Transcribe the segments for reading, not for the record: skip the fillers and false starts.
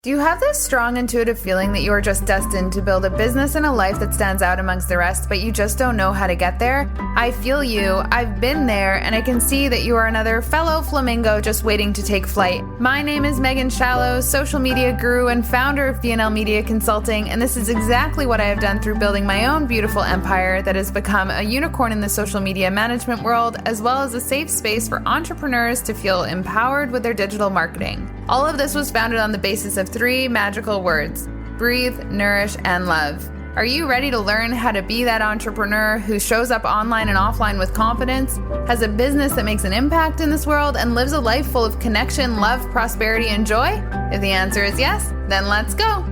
Do you have this strong intuitive feeling that you are just destined to build a business and a life that stands out amongst the rest, but you just don't know how to get there? I feel you. I've been there, and I can see that you are another fellow flamingo just waiting to take flight. My name is Megan Shallow, social media guru and founder of BNL Media Consulting, and this is exactly what I have done through building my own beautiful empire that has become a unicorn in the social media management world, as well as a safe space for entrepreneurs to feel empowered with their digital marketing. All of this was founded on the basis of 3 magical words: breathe, nourish, and love. Are you ready to learn how to be that entrepreneur who shows up online and offline with confidence, has a business that makes an impact in this world, and lives a life full of connection, love, prosperity, and joy? If the answer is yes, then let's go.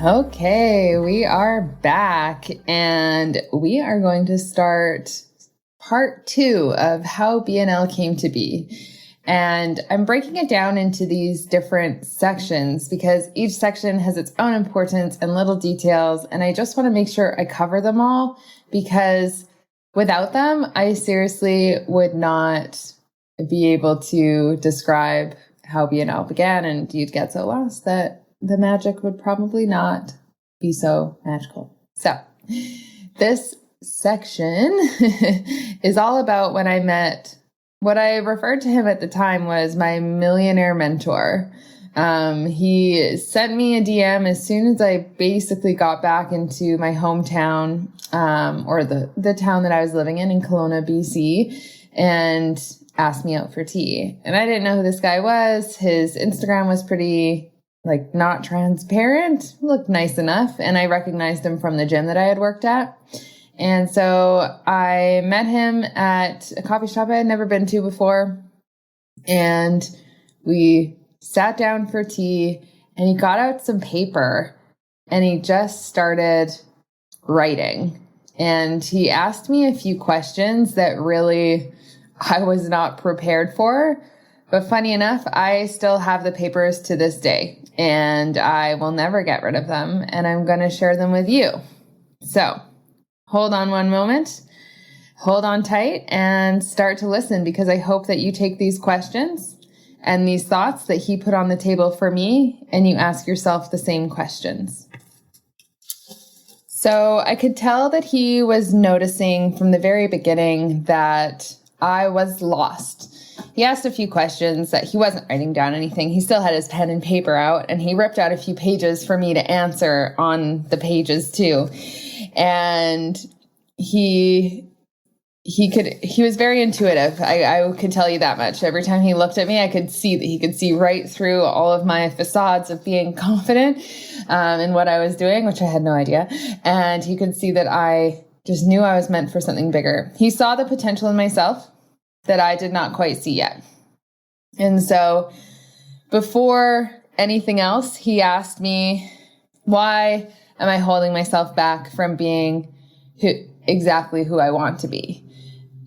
Okay, we are back, and we are going to start part 2 of how BNL came to be. And I'm breaking it down into these different sections because each section has its own importance and little details. And I just want to make sure I cover them all, because without them, I seriously would not be able to describe how BNL began. And you'd get so lost that the magic would probably not be so magical. So this section is all about when I met what I referred to him at the time was my millionaire mentor. He sent me a DM as soon as I basically got back into my hometown, or the town that I was living in Kelowna, BC, and asked me out for tea. And I didn't know who this guy was. His Instagram was pretty not transparent, looked nice enough. And I recognized him from the gym that I had worked at. And so I met him at a coffee shop I had never been to before. And we sat down for tea, and he got out some paper and he just started writing. And he asked me a few questions that really I was not prepared for. But funny enough, I still have the papers to this day, and I will never get rid of them. And I'm going to share them with you. So hold on one moment, hold on tight, and start to listen, because I hope that you take these questions and these thoughts that he put on the table for me, and you ask yourself the same questions. So I could tell that he was noticing from the very beginning that I was lost. He asked a few questions that he wasn't writing down anything. He still had his pen and paper out, and he ripped out a few pages for me to answer on the pages too. And he was very intuitive. I could tell you that much. Every time he looked at me, I could see that he could see right through all of my facades of being confident in what I was doing, which I had no idea. And he could see that I just knew I was meant for something bigger. He saw the potential in myself that I did not quite see yet. And so before anything else, he asked me, why am I holding myself back from being exactly who I want to be?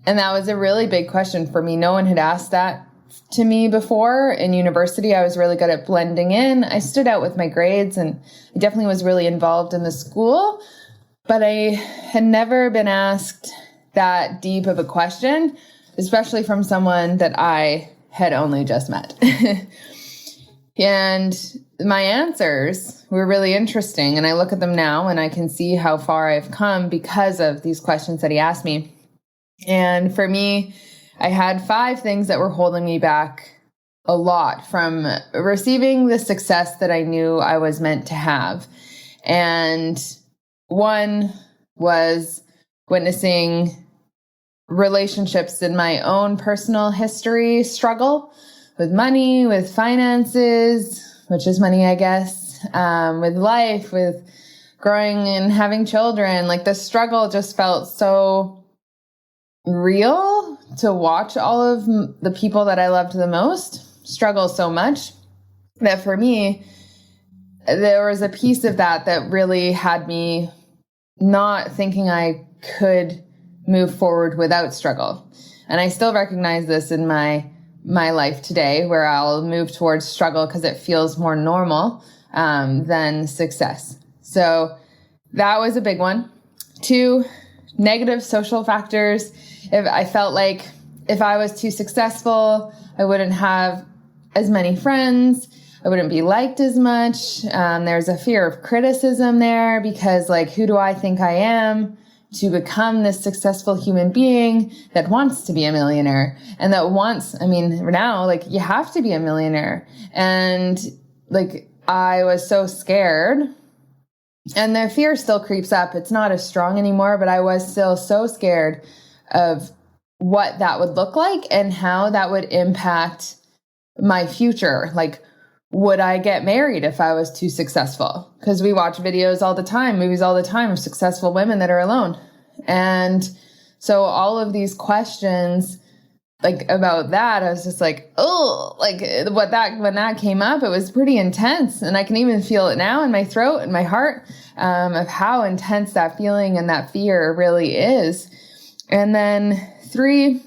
And that was a really big question for me. No one had asked that to me before. In university, I was really good at blending in. I stood out with my grades, and I definitely was really involved in the school, but I had never been asked that deep of a question, especially from someone that I had only just met. And my answers were really interesting. And I look at them now and I can see how far I've come because of these questions that he asked me. And for me, I had 5 things that were holding me back a lot from receiving the success that I knew I was meant to have. And one was witnessing relationships in my own personal history struggle with money, with finances, which is money, I guess, with life, with growing and having children. The struggle just felt so real to watch all of the people that I loved the most struggle so much that for me, there was a piece of that really had me not thinking I could move forward without struggle. And I still recognize this in my life today, where I'll move towards struggle because it feels more normal than success. So that was a big one. 2, negative social factors. If I felt like if I was too successful, I wouldn't have as many friends. I wouldn't be liked as much. There's a fear of criticism there because like, who do I think I am to become this successful human being that wants to be a millionaire and that wants, I mean, now like you have to be a millionaire. And like, I was so scared, and the fear still creeps up. It's not as strong anymore, but I was still so scared of what that would look like and how that would impact my future. Like, would I get married if I was too successful? Because we watch videos all the time, movies all the time of successful women that are alone. And so all of these questions like about that, I was just like, oh, like when that came up, it was pretty intense. And I can even feel it now in my throat and my heart, of how intense that feeling and that fear really is. And then 3,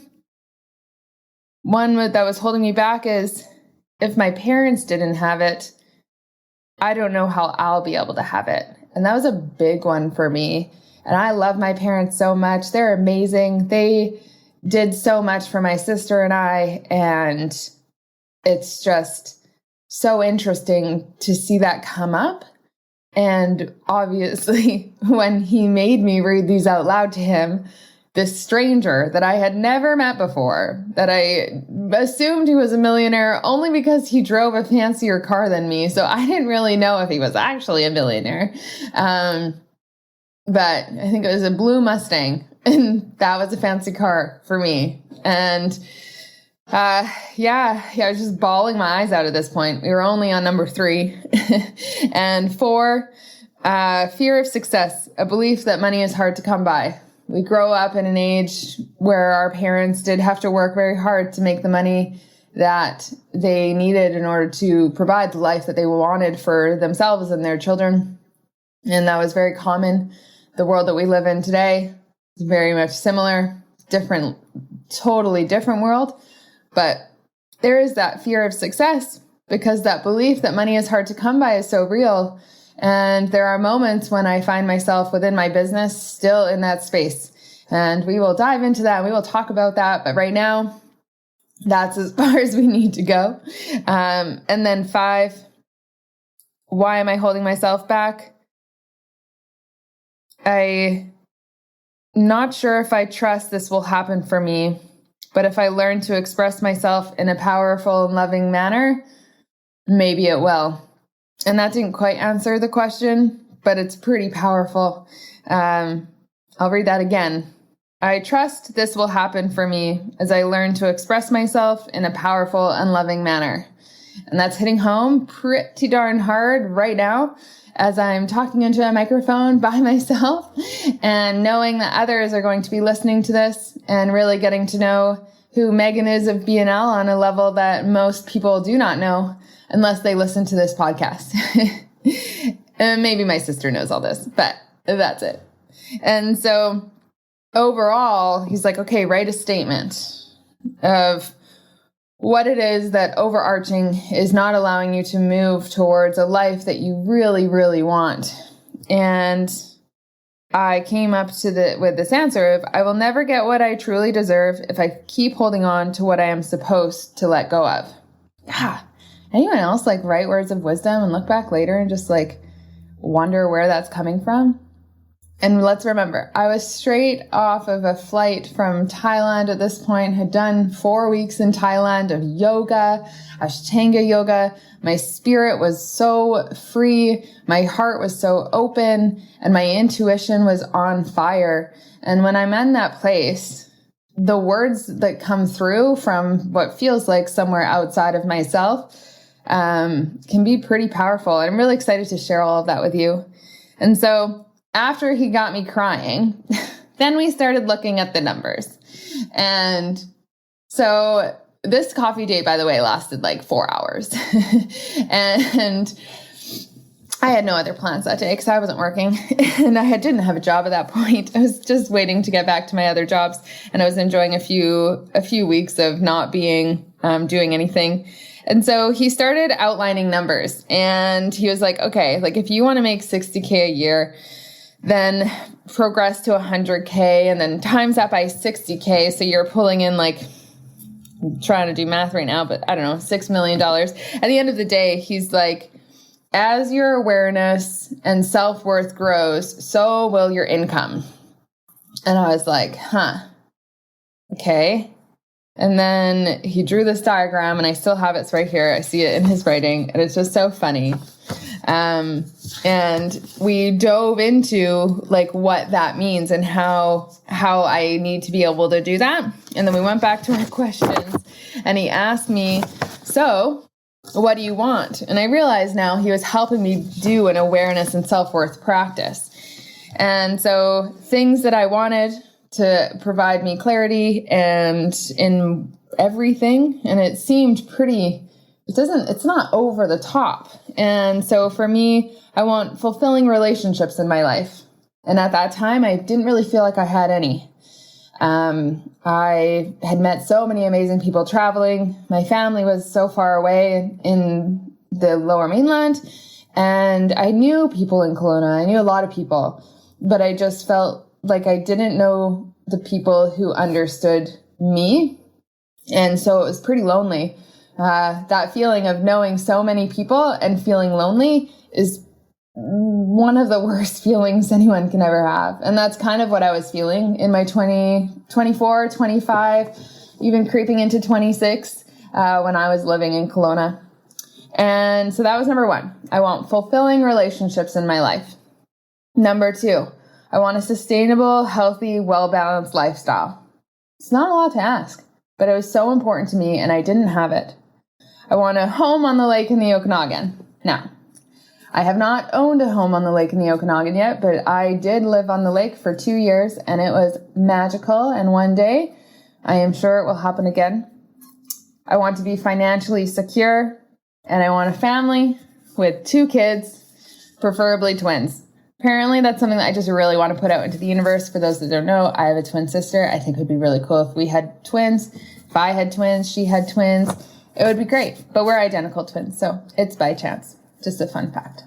one that was holding me back is if my parents didn't have it, I don't know how I'll be able to have it. And that was a big one for me. And I love my parents so much. They're amazing. They did so much for my sister and I, and it's just so interesting to see that come up. And obviously, when he made me read these out loud to him, this stranger that I had never met before, that I assumed he was a millionaire only because he drove a fancier car than me. So I didn't really know if he was actually a millionaire. But I think it was a blue Mustang. And that was a fancy car for me. And I was just bawling my eyes out at this point. We were only on number 3. And 4, fear of success, a belief that money is hard to come by. We grow up in an age where our parents did have to work very hard to make the money that they needed in order to provide the life that they wanted for themselves and their children. And that was very common. The world that we live in today, it's very much similar, different, totally different world. But there is that fear of success because that belief that money is hard to come by is so real. And there are moments when I find myself within my business still in that space. And we will dive into that. We will talk about that. But right now, that's as far as we need to go. And then 5, why am I holding myself back? I'm not sure if I trust this will happen for me, but if I learn to express myself in a powerful and loving manner, maybe it will. And that didn't quite answer the question, but it's pretty powerful. I'll read that again. I trust this will happen for me as I learn to express myself in a powerful and loving manner. And that's hitting home pretty darn hard right now as I'm talking into a microphone by myself and knowing that others are going to be listening to this and really getting to know who Megan is of BNL on a level that most people do not know unless they listen to this podcast. And maybe my sister knows all this, but that's it. And so overall, he's like, okay, write a statement of what it is that overarching is not allowing you to move towards a life that you really, really want. And I came up to with this answer of, I will never get what I truly deserve if I keep holding on to what I am supposed to let go of. Yeah. Anyone else like write words of wisdom and look back later and just like wonder where that's coming from? And let's remember, I was straight off of a flight from Thailand at this point, had done 4 weeks in Thailand of yoga, Ashtanga yoga. My spirit was so free. My heart was so open and my intuition was on fire. And when I'm in that place, the words that come through from what feels like somewhere outside of myself, can be pretty powerful. And I'm really excited to share all of that with you. And so after he got me crying, then we started looking at the numbers. And so this coffee date, by the way, lasted like 4 hours. And I had no other plans that day because I wasn't working and I didn't have a job at that point. I was just waiting to get back to my other jobs, and I was enjoying a few weeks of not being, doing anything. And so he started outlining numbers, and he was like, okay, like if you want to make 60K a year, then progress to 100K and then times that by 60K. So you're pulling in like I'm trying to do math right now, but I don't know, $6 million. At the end of the day, he's like, as your awareness and self-worth grows, so will your income. And I was like, okay. And then he drew this diagram, and I still have it. It's right here. I see it in his writing, and it's just so funny. And we dove into like what that means and how I need to be able to do that. And then we went back to our questions, and he asked me, so what do you want? And I realized now he was helping me do an awareness and self-worth practice. And so things that I wanted to provide me clarity and in everything. And it seemed it's not over the top. And so for me, I want fulfilling relationships in my life. And at that time, I didn't really feel like I had any. I had met so many amazing people traveling. My family was so far away in the Lower Mainland, and I knew people in Kelowna. I knew a lot of people, but I just felt like I didn't know the people who understood me. And so it was pretty lonely. That feeling of knowing so many people and feeling lonely is one of the worst feelings anyone can ever have. And that's kind of what I was feeling in my 24, 25, even creeping into 26, when I was living in Kelowna. And so that was number one. I want fulfilling relationships in my life. Number two, I want a sustainable, healthy, well-balanced lifestyle. It's not a lot to ask, but it was so important to me, and I didn't have it. I want a home on the lake in the Okanagan. Now, I have not owned a home on the lake in the Okanagan yet, but I did live on the lake for 2 years, and it was magical. And one day, I am sure it will happen again. I want to be financially secure, and I want a family with 2 kids, preferably twins. Apparently, that's something that I just really want to put out into the universe. For those that don't know, I have a twin sister. I think it would be really cool if we had twins. If I had twins, she had twins. It would be great, but we're identical twins, so it's by chance. Just a fun fact.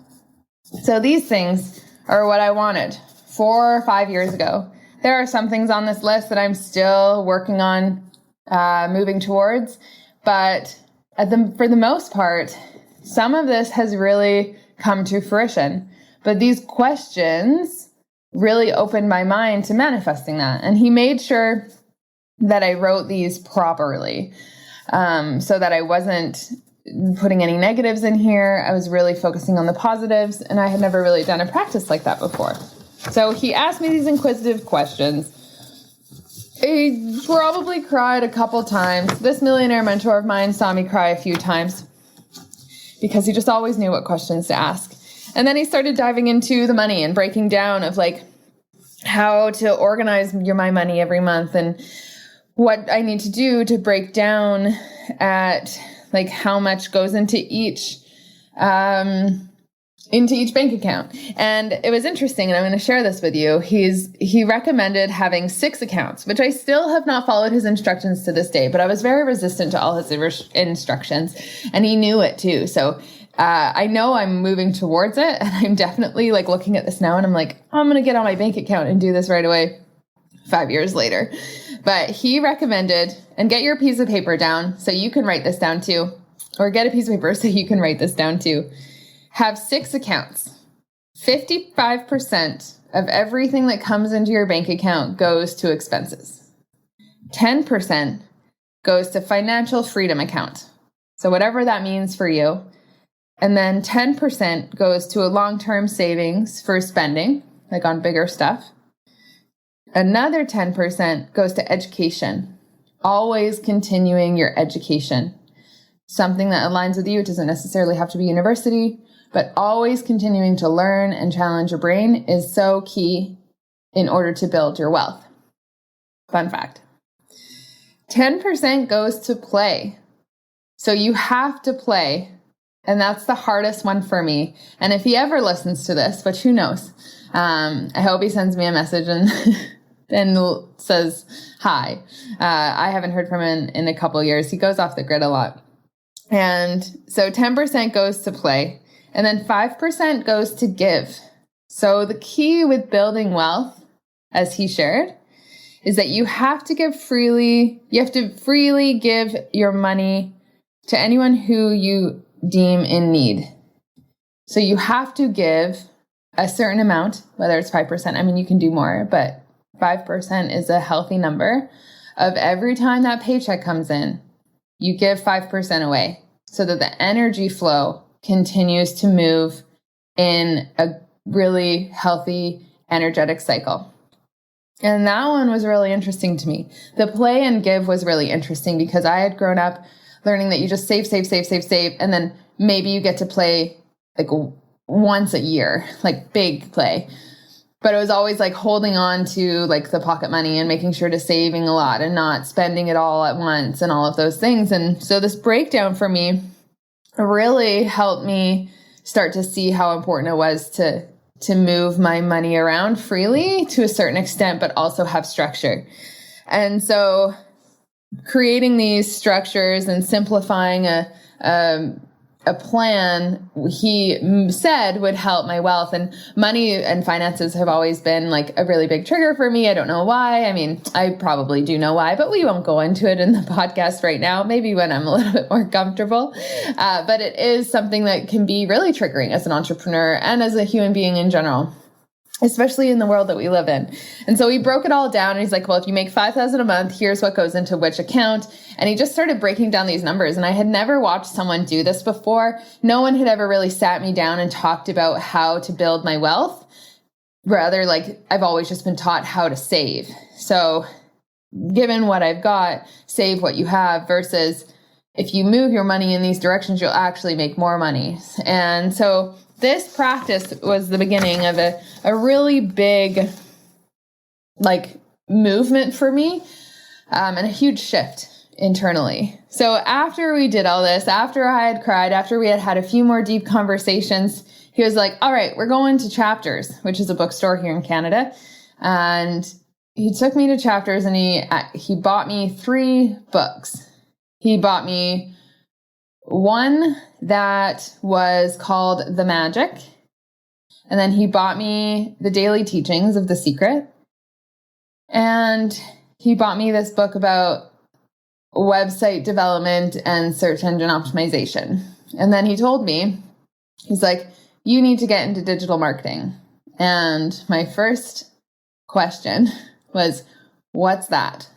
So these things are what I wanted 4 or 5 years ago. There are some things on this list that I'm still working on moving towards, but for the most part, some of this has really come to fruition. But these questions really opened my mind to manifesting that. And he made sure that I wrote these properly, so that I wasn't putting any negatives in here. I was really focusing on the positives, and I had never really done a practice like that before. So he asked me these inquisitive questions. I probably cried a couple times. This millionaire mentor of mine saw me cry a few times because he just always knew what questions to ask. And then he started diving into the money and breaking down of like how to organize my money every month and what I need to do to break down at like how much goes into each bank account. And it was interesting, and I'm going to share this with you. He recommended having 6 accounts, which I still have not followed his instructions to this day, but I was very resistant to all his instructions, and he knew it too. So I know I'm moving towards it, and I'm definitely like looking at this now, and I'm like, I'm going to get on my bank account and do this right away 5 years later. But he recommended, and get your piece of paper down so you can write this down too, or get a piece of paper so you can write this down too. Have 6 accounts. 55% of everything that comes into your bank account goes to expenses. 10% goes to financial freedom account. So whatever that means for you. And then 10% goes to a long-term savings for spending, like on bigger stuff. Another 10% goes to education, always continuing your education. Something that aligns with you. It doesn't necessarily have to be university, but always continuing to learn and challenge your brain is so key in order to build your wealth. Fun fact. 10% goes to play. So you have to play. And that's the hardest one for me. And if he ever listens to this, which who knows, I hope he sends me a message and says hi. I haven't heard from him in a couple years. He goes off the grid a lot. And so 10% goes to play, and then 5% goes to give. So the key with building wealth, as he shared, is that you have to give freely. You have to freely give your money to anyone who you deem in need. So you have to give a certain amount, whether it's 5%. I mean, you can do more, but 5% is a healthy number of every time that paycheck comes in. You give 5% away so that the energy flow continues to move in a really healthy, energetic cycle. And that one was really interesting to me. The play and give was really interesting because I had grown up learning that you just save, and then maybe you get to play like once a year, like big play. But it was always like holding on to like the pocket money and making sure to saving a lot and not spending it all at once and all of those things. And so this breakdown for me really helped me start to see how important it was to move my money around freely to a certain extent, but also have structure. And so creating these structures and simplifying a plan, he said, would help my wealth. And money and finances have always been like a really big trigger for me. I don't know why. I mean, I probably do know why, but we won't go into it in the podcast right now, maybe when I'm a little bit more comfortable. But it is something that can be really triggering as an entrepreneur and as a human being in general, especially in the world that we live in. And so he broke it all down and he's like, well, if you make $5,000 a month, here's what goes into which account. And he just started breaking down these numbers. And I had never watched someone do this before. No one had ever really sat me down and talked about how to build my wealth. Rather, like I've always just been taught how to save. So given what I've got, save what you have versus if you move your money in these directions, you'll actually make more money. And so this practice was the beginning of a really big like movement for me and a huge shift internally. So after we did all this, after I had cried, after we had had a few more deep conversations, he was like, all right, we're going to Chapters, which is a bookstore here in Canada. And he took me to Chapters and he bought me 3 books. He bought me one that was called The Magic. And then he bought me The Daily Teachings of The Secret. And he bought me this book about website development and search engine optimization. And then he told me, he's like, you need to get into digital marketing. And my first question was, what's that?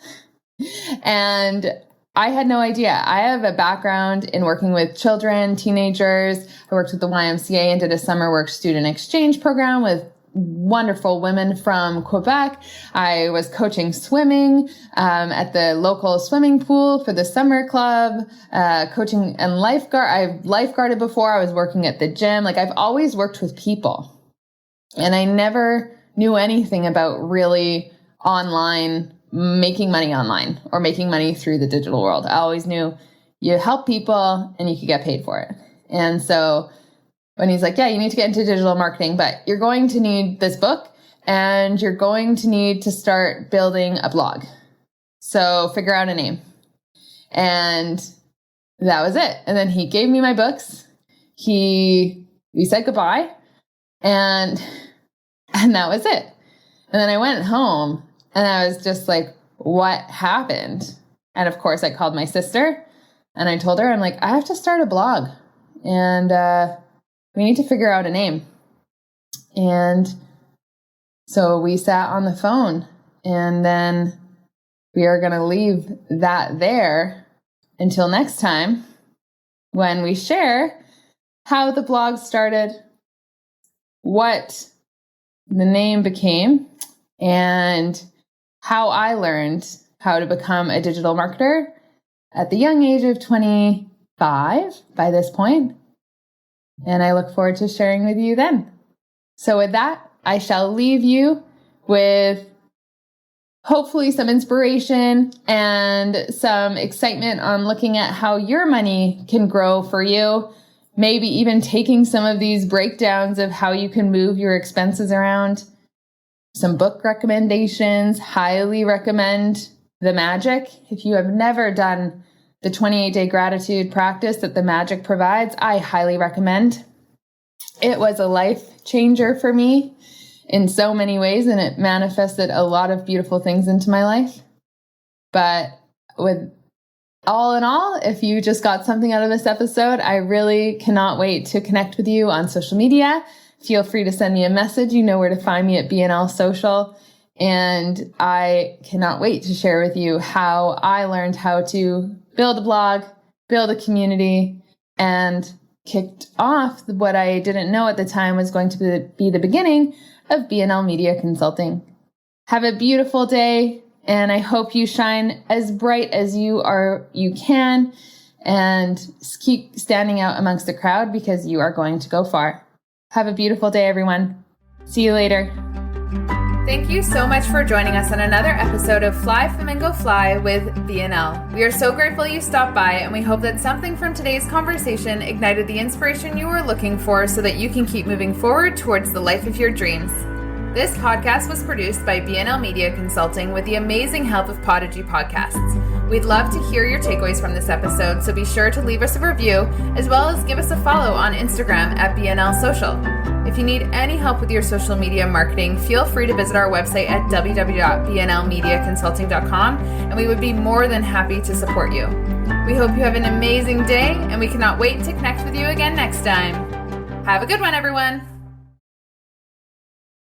And I had no idea. I have a background in working with children, teenagers. I worked with the YMCA and did a summer work student exchange program with wonderful women from Quebec. I was coaching swimming at the local swimming pool for the summer club, coaching and lifeguard. I've lifeguarded before. I was working at the gym. Like I've always worked with people. And I never knew anything about really making money online or making money through the digital world. I always knew you help people and you could get paid for it. And so when he's like, yeah, you need to get into digital marketing, but you're going to need this book and you're going to need to start building a blog. So figure out a name. And that was it. And then he gave me my books. We said goodbye and that was it. And then I went home and I was just like, what happened? And of course I called my sister and I told her, I'm like, I have to start a blog and, we need to figure out a name. And so we sat on the phone and then we are going to leave that there until next time when we share how the blog started, what the name became, and how I learned how to become a digital marketer at the young age of 25 by this point. And I look forward to sharing with you then. So with that, I shall leave you with hopefully some inspiration and some excitement on looking at how your money can grow for you. Maybe even taking some of these breakdowns of how you can move your expenses around. Some book recommendations. Highly recommend The Magic. If you have never done the 28-day gratitude practice that The Magic provides, I highly recommend. It was a life changer for me. in so many ways, and it manifested a lot of beautiful things into my life. But with all in all, if you just got something out of this episode, I really cannot wait to connect with you on social media. Feel free to send me a message. You know where to find me at BNL Social. And I cannot wait to share with you how I learned how to build a blog, build a community, and kicked off what I didn't know at the time was going to be the beginning of BNL Media Consulting. Have a beautiful day, and I hope you shine as bright as you can, and keep standing out amongst the crowd because you are going to go far. Have a beautiful day, everyone. See you later. Thank you so much for joining us on another episode of Fly Flamingo Fly with BNL. We are so grateful you stopped by, and we hope that something from today's conversation ignited the inspiration you were looking for so that you can keep moving forward towards the life of your dreams. This podcast was produced by BNL Media Consulting with the amazing help of Podigy Podcasts. We'd love to hear your takeaways from this episode, so be sure to leave us a review, as well as give us a follow on Instagram at BNL Social. If you need any help with your social media marketing, feel free to visit our website at www.bnlmediaconsulting.com, and we would be more than happy to support you. We hope you have an amazing day, and we cannot wait to connect with you again next time. Have a good one, everyone.